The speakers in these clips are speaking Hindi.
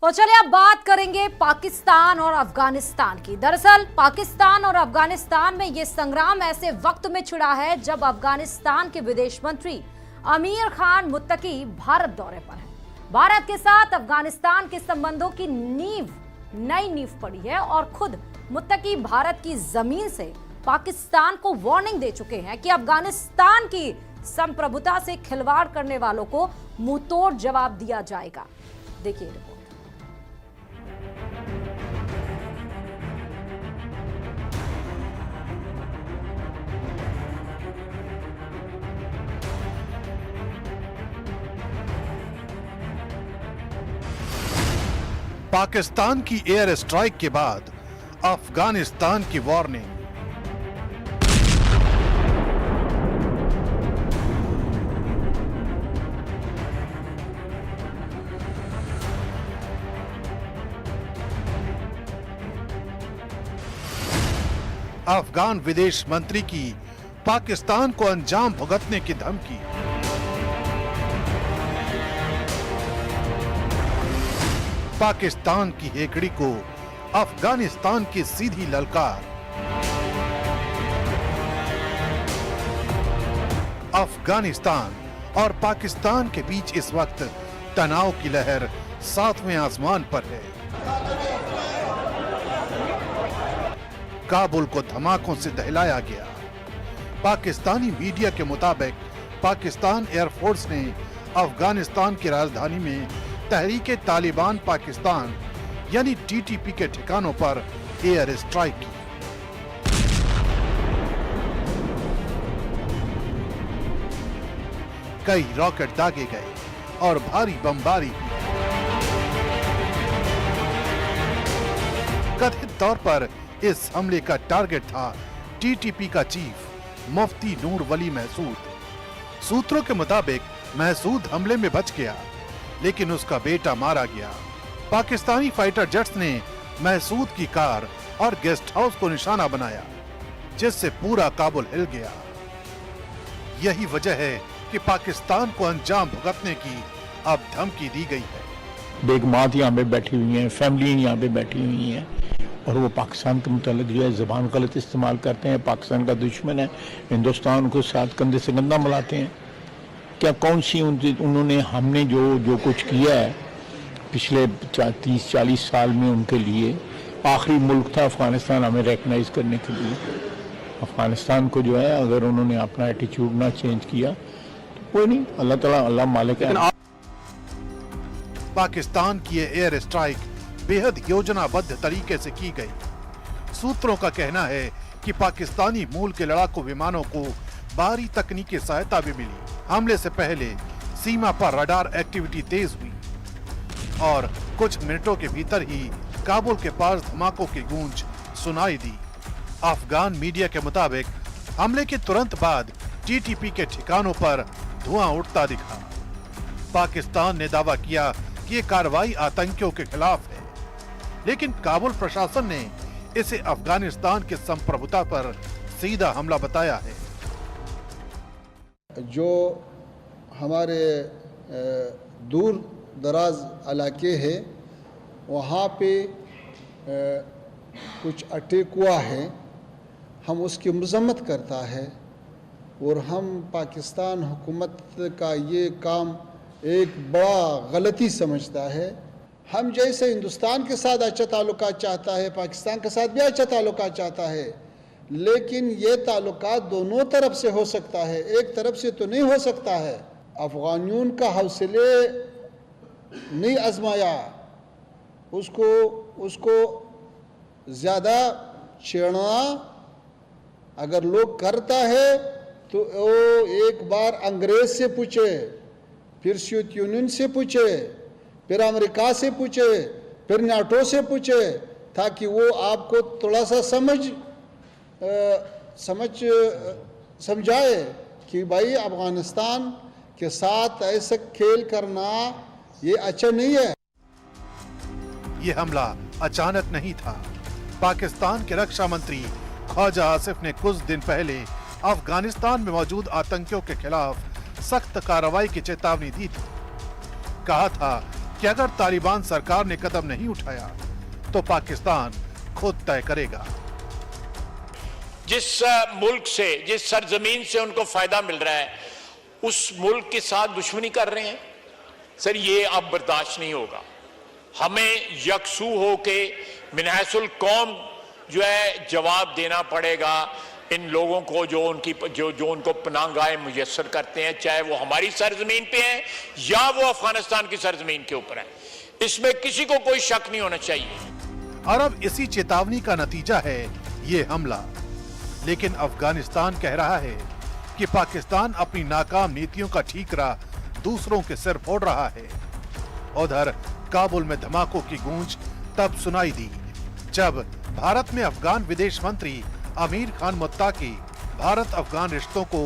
और चलिए अब बात करेंगे पाकिस्तान और अफगानिस्तान की। दरअसल पाकिस्तान और अफगानिस्तान में ये संग्राम ऐसे वक्त में छिड़ा है जब अफगानिस्तान के विदेश मंत्री अमीर खान मुत्तकी भारत दौरे पर हैं। भारत के साथ अफगानिस्तान के संबंधों की नई नींव पड़ी है और खुद मुत्तकी भारत की जमीन से पाकिस्तान को वार्निंग दे चुके हैं कि अफगानिस्तान की संप्रभुता से खिलवाड़ करने वालों को मुंहतोड़ जवाब दिया जाएगा। देखिए रिपोर्ट। पाकिस्तान की एयर स्ट्राइक के बाद अफगानिस्तान की वार्निंग। अफगान विदेश मंत्री की पाकिस्तान को अंजाम भुगतने की धमकी। पाकिस्तान की हेकड़ी को अफगानिस्तान की सीधी ललकार। अफगानिस्तान और पाकिस्तान के बीच इस वक्त तनाव की लहर 7वें आसमान पर है। काबुल को धमाकों से दहलाया गया। पाकिस्तानी मीडिया के मुताबिक पाकिस्तान एयरफोर्स ने अफगानिस्तान की राजधानी में तहरीके तालिबान पाकिस्तान यानी टीटीपी के ठिकानों पर एयर स्ट्राइक की। कई रॉकेट दागे गए और भारी बमबारी हुई। कथित तौर पर इस हमले का टारगेट था टीटीपी का चीफ मुफ्ती नूर वली महसूद। सूत्रों के मुताबिक महसूद हमले में बच गया, लेकिन उसका बेटा मारा गया। पाकिस्तानी फाइटर जेट्स ने महसूद की कार और गेस्ट हाउस को निशाना बनाया, जिससे पूरा काबुल हिल गया। यही वजह है कि पाकिस्तान को अंजाम भुगतने की अब धमकी दी गई है। बेगमात यहाँ पे बैठी हुई हैं, फैमिली यहाँ पे बैठी हुई हैं और वो पाकिस्तान के मुतालिक जो है ज़बान गलत इस्तेमाल करते हैं। पाकिस्तान का दुश्मन है, हिंदुस्तान को साथ कंधे से कंधा मिलाते हैं। क्या कौन सी उन्होंने हमने जो कुछ किया है पिछले 30-40 साल में, उनके लिए आखिरी मुल्क था अफगानिस्तान हमें रिकग्नाइज करने के लिए। अफगानिस्तान को जो है अगर उन्होंने अपना एटीट्यूड ना चेंज किया तो कोई नहीं, अल्लाह ताला अल्लाह मालिक है। पाकिस्तान की एयर स्ट्राइक बेहद योजनाबद्ध तरीके से की गई। सूत्रों का कहना है कि पाकिस्तानी मूल के लड़ाकू विमानों को बाहरी तकनीकी सहायता भी मिली। हमले से पहले सीमा पर रडार एक्टिविटी तेज हुई और कुछ मिनटों के भीतर ही काबुल के पास धमाकों की गूंज सुनाई दी। अफगान मीडिया के मुताबिक हमले के तुरंत बाद टीटीपी के ठिकानों पर धुआं उठता दिखा। पाकिस्तान ने दावा किया कि ये कार्रवाई आतंकियों के खिलाफ है, लेकिन काबुल प्रशासन ने इसे अफगानिस्तान की संप्रभुता पर सीधा हमला बताया है। जो हमारे दूर दराज इलाके है वहाँ पे कुछ अटैक हुआ है, हम उसकी मजम्मत करता है और हम पाकिस्तान हुकूमत का ये काम एक बड़ा गलती समझता है। हम जैसे हिंदुस्तान के साथ अच्छा ताल्लुकात चाहता है, पाकिस्तान के साथ भी अच्छा ताल्लुकात चाहता है, लेकिन ये ताल्लुकात दोनों तरफ से हो सकता है, एक तरफ से तो नहीं हो सकता है। अफगानियों का हौसले नहीं आजमाया, उसको ज़्यादा छेड़ना अगर लोग करता है तो वो एक बार अंग्रेज से पूछे, फिर सोवियत यूनियन से पूछे, फिर अमेरिका से पूछे, फिर नाटो से पूछे, ताकि वो आपको थोड़ा सा समझाए कि भाई अफगानिस्तान के साथ ऐसा खेल करना ये अच्छा नहीं है। ये हमला अचानक नहीं था। पाकिस्तान के रक्षा मंत्री ख्वाजा आसिफ ने कुछ दिन पहले अफगानिस्तान में मौजूद आतंकियों के खिलाफ सख्त कार्रवाई की चेतावनी दी थी। कहा था कि अगर तालिबान सरकार ने कदम नहीं उठाया तो पाकिस्तान खुद तय करेगा। जिस मुल्क से, जिस सरजमीन से उनको फायदा मिल रहा है, उस मुल्क के साथ दुश्मनी कर रहे हैं। सर, ये अब बर्दाश्त नहीं होगा। हमें यकसू होके मिनहसुल कौम जो है जवाब देना पड़ेगा इन लोगों को जो उनको पनाहगाहें मुयस्सर करते हैं, चाहे वो हमारी सरजमीन पे हैं या वो अफगानिस्तान की सरजमीन के ऊपर है। इसमें किसी को कोई शक नहीं होना चाहिए। और अब इसी चेतावनी का नतीजा है ये हमला। लेकिन अफगानिस्तान कह रहा है कि पाकिस्तान अपनी नाकाम नीतियों का ठीकरा दूसरों के सिर फोड़ रहा है। उधर काबुल में धमाकों की गूंज तब सुनाई दी जब भारत में अफगान विदेश मंत्री अमीर खान मुत्ताकी भारत अफगान रिश्तों को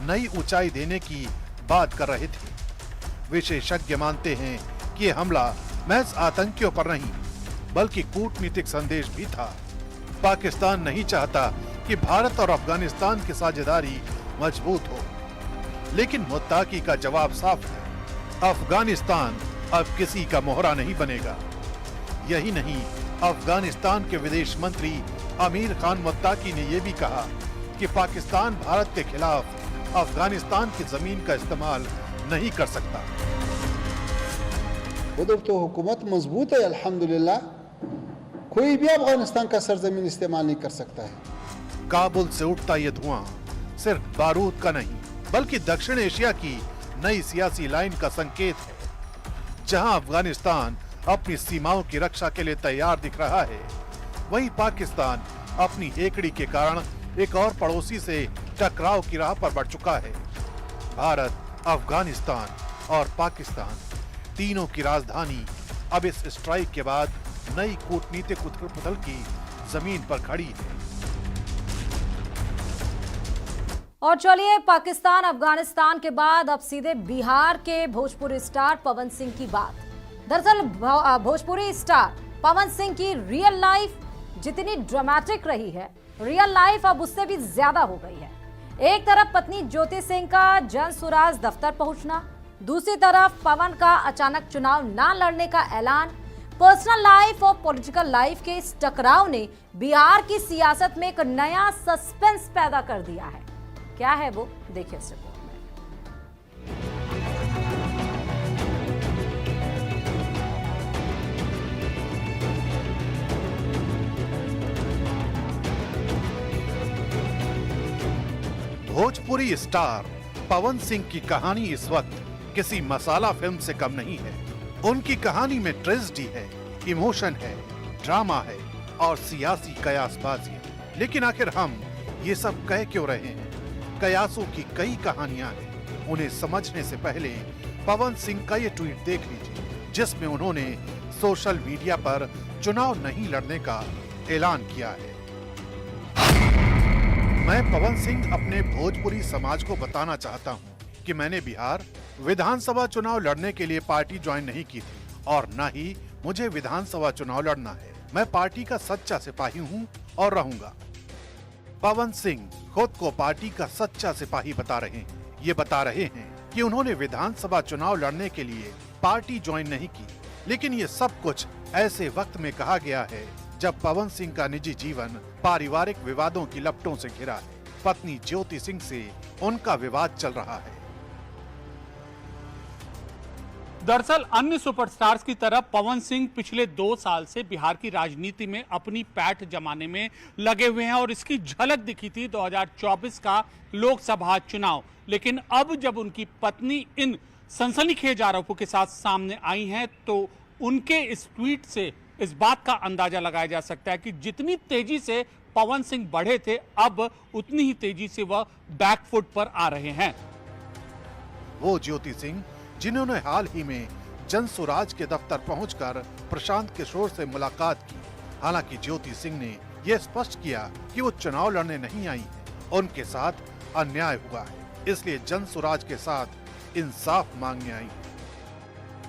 नई ऊंचाई देने की बात कर रहे थे। विशेषज्ञ मानते हैं कि यह हमला महज आतंकियों पर नहीं बल्कि कूटनीतिक संदेश भी था। पाकिस्तान नहीं चाहता कि भारत और अफगानिस्तान की साझेदारी मजबूत हो, लेकिन मुत्ताकी का जवाब साफ है। अफगानिस्तान अब किसी का मोहरा नहीं बनेगा। यही नहीं, अफगानिस्तान के विदेश मंत्री अमीर खान मुत्ताकी ने यह भी कहा कि पाकिस्तान भारत के खिलाफ अफगानिस्तान की जमीन का इस्तेमाल नहीं कर सकता। उधर तो हुकूमत मजबूत है अल्हम्दुलिल्लाह, कोई भी अफगानिस्तान का सरजमीन इस्तेमाल नहीं कर सकता है। काबुल से उठता ये धुआं सिर्फ बारूद का नहीं बल्कि दक्षिण एशिया की नई सियासी लाइन का संकेत है। जहां अफगानिस्तान अपनी सीमाओं की रक्षा के लिए तैयार दिख रहा है, वहीं पाकिस्तान अपनी हेकड़ी के कारण एक और पड़ोसी से टकराव की राह पर बढ़ चुका है। भारत, अफगानिस्तान और पाकिस्तान तीनों की राजधानी अब इस स्ट्राइक के बाद नई कूटनीतिक उथल-पुथल की जमीन पर खड़ी है। और चलिए, पाकिस्तान अफगानिस्तान के बाद अब सीधे बिहार के भोजपुरी स्टार पवन सिंह की बात। दरअसल भोजपुरी स्टार पवन सिंह की रियल लाइफ जितनी ड्रामेटिक रही है, रियल लाइफ अब उससे भी ज्यादा हो गई है। एक तरफ पत्नी ज्योति सिंह का जन सुराज दफ्तर पहुंचना, दूसरी तरफ पवन का अचानक चुनाव ना लड़ने का ऐलान। पर्सनल लाइफ और पॉलिटिकल लाइफ के इस टकराव ने बिहार की सियासत में एक नया सस्पेंस पैदा कर दिया है। क्या है वो, देखिए इस रिपोर्ट में। भोजपुरी स्टार पवन सिंह की कहानी इस वक्त किसी मसाला फिल्म से कम नहीं है। उनकी कहानी में ट्रेजेडी है, इमोशन है, ड्रामा है और सियासी कयासबाजी है। लेकिन आखिर हम ये सब कह क्यों रहे हैं? कयासों की कई कहानियां हैं। उन्हें समझने से पहले पवन सिंह का ये ट्वीट देख लीजिए, जिसमें उन्होंने सोशल मीडिया पर चुनाव नहीं लड़ने का ऐलान किया है। मैं पवन सिंह अपने भोजपुरी समाज को बताना चाहता हूं कि मैंने बिहार विधानसभा चुनाव लड़ने के लिए पार्टी ज्वाइन नहीं की थी और न ही मुझे विधानसभा चुनाव लड़ना है। मैं पार्टी का सच्चा सिपाही हूं और रहूंगा। पवन सिंह खुद को पार्टी का सच्चा सिपाही बता रहे हैं। ये बता रहे हैं कि उन्होंने विधानसभा चुनाव लड़ने के लिए पार्टी ज्वाइन नहीं की, लेकिन ये सब कुछ ऐसे वक्त में कहा गया है जब पवन सिंह का निजी जीवन पारिवारिक विवादों की लपटों से घिरा है। पत्नी ज्योति सिंह से उनका विवाद चल रहा है। दरअसल अन्य सुपरस्टार्स की तरह पवन सिंह पिछले 2 साल से बिहार की राजनीति में अपनी पैठ जमाने में लगे हुए हैं और इसकी झलक दिखी थी 2024 का लोकसभा चुनाव। लेकिन अब जब उनकी पत्नी इन सनसनीखेज आरोपों के साथ सामने आई हैं, तो उनके इस ट्वीट से इस बात का अंदाजा लगाया जा सकता है कि जितनी तेजी से पवन सिंह बढ़े थे, अब उतनी ही तेजी से वह बैकफुट पर आ रहे हैं। वो ज्योति सिंह जिन्होंने हाल ही में जन सुराज के दफ्तर पहुंचकर प्रशांत किशोर से मुलाकात की। हालांकि ज्योति सिंह ने यह स्पष्ट किया कि वो चुनाव लड़ने नहीं आई है, उनके साथ अन्याय हुआ है, इसलिए जन सुराज के साथ इंसाफ मांगने आई है।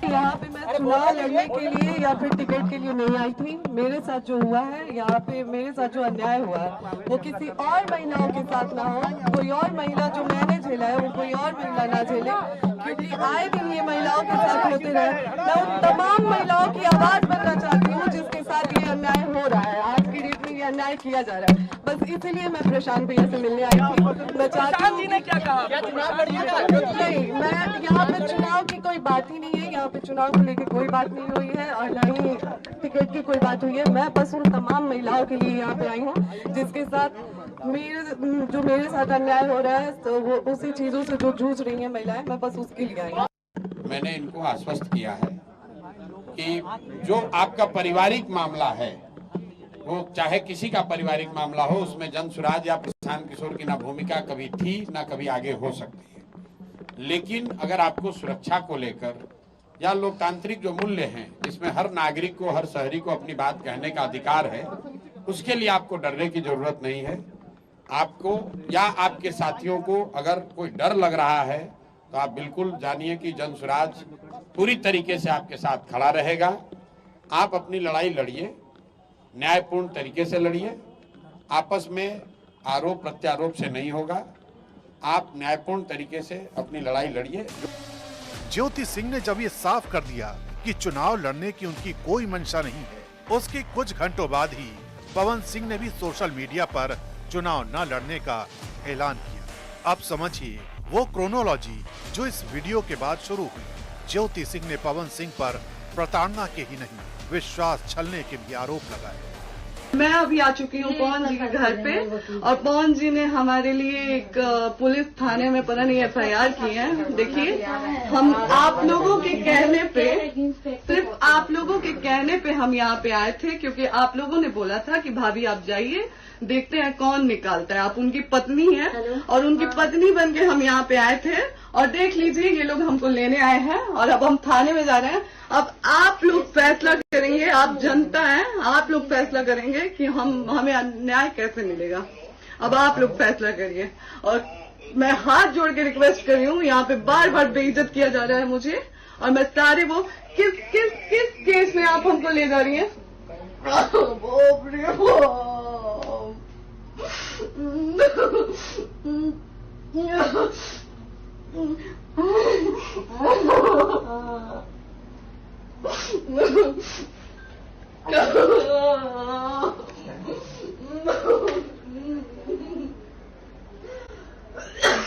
यहाँ पे मैं चुनाव लड़ने के लिए या फिर टिकट के लिए नहीं आई थी। मेरे साथ जो हुआ है, यहाँ पे मेरे साथ जो अन्याय हुआ है, वो किसी और महिलाओं के साथ ना हो। कोई और महिला जो मैंने झेला है, वो कोई और महिला ना झेले। क्योंकि आए दिन ये महिलाओं के साथ होते रहे। मैं उन तमाम महिलाओं की आवाज बनना चाहती हूँ जिसके साथ ये अन्याय हो रहा है, आज की डेट में ये अन्याय किया जा रहा है। बस इसीलिए मैं प्रशांत भैया से मिलने आई थी। मैं चाहती हूँ ने क्या कहा? नहीं, मैं यहाँ पे चुनाव की कोई बात ही नहीं है, यहाँ पे चुनाव को लेकर कोई बात नहीं हुई है और न ही टिकट की कोई बात हुई है। मैं बस उन तमाम महिलाओं के लिए यहाँ पे आई हूँ जिसके साथ मेरे साथ अन्याय हो रहा है, तो वो उसी चीजों से जो जूझ रही है महिलाएं, मैं बस उसके लिए आई हूँ। मैंने इनको आश्वस्त किया है कि जो आपका पारिवारिक मामला है, वो चाहे किसी का पारिवारिक मामला हो, उसमें जन सुराज या प्रशांत किशोर की ना भूमिका कभी थी ना कभी आगे हो सकती है। लेकिन अगर आपको सुरक्षा को लेकर या लोकतांत्रिक जो मूल्य हैं, जिसमें हर नागरिक को, हर शहरी को अपनी बात कहने का अधिकार है, उसके लिए आपको डरने की जरूरत नहीं है। आपको या आपके साथियों को अगर कोई डर लग रहा है तो आप बिल्कुल जानिए कि जन सुराज पूरी तरीके से आपके साथ खड़ा रहेगा। आप अपनी लड़ाई लड़िए, न्यायपूर्ण तरीके से लड़िए, आपस में आरोप प्रत्यारोप से नहीं होगा। आप न्यायपूर्ण तरीके से अपनी लड़ाई लड़िए। ज्योति सिंह ने जब ये साफ कर दिया कि चुनाव लड़ने की उनकी कोई मंशा नहीं है, उसके कुछ घंटों बाद ही पवन सिंह ने भी सोशल मीडिया पर चुनाव न लड़ने का ऐलान किया। अब समझिए वो क्रोनोलॉजी जो इस वीडियो के बाद शुरू हुई। ज्योति सिंह ने पवन सिंह पर प्रताड़ना के ही नहीं, विश्वास छलने के भी आरोप लगाए। मैं अभी आ चुकी हूँ पवन जी के घर पे और पवन जी ने हमारे लिए एक पुलिस थाने में पता नहीं FIR की है। देखिए, हम आप लोगों के कहने पे, सिर्फ आप लोगों के कहने पे हम यहाँ पे आए थे, क्योंकि आप लोगों ने बोला था कि भाभी आप जाइए, देखते हैं कौन निकालता है। आप उनकी पत्नी हैं और उनकी पत्नी बन के हम यहाँ पे आए थे और देख लीजिए ये लोग हमको लेने आए हैं और अब हम थाने में जा रहे हैं। अब आप लोग फैसला करेंगे, आप जनता हैं, आप लोग फैसला करेंगे कि हमें न्याय कैसे मिलेगा। अब आप लोग फैसला करिए और मैं हाथ जोड़ के रिक्वेस्ट कर रही हूँ, यहाँ पे बार बार बेइज्जत किया जा रहा है मुझे और मैं सारे वो किस केस में आप हमको ले जा रही हैं?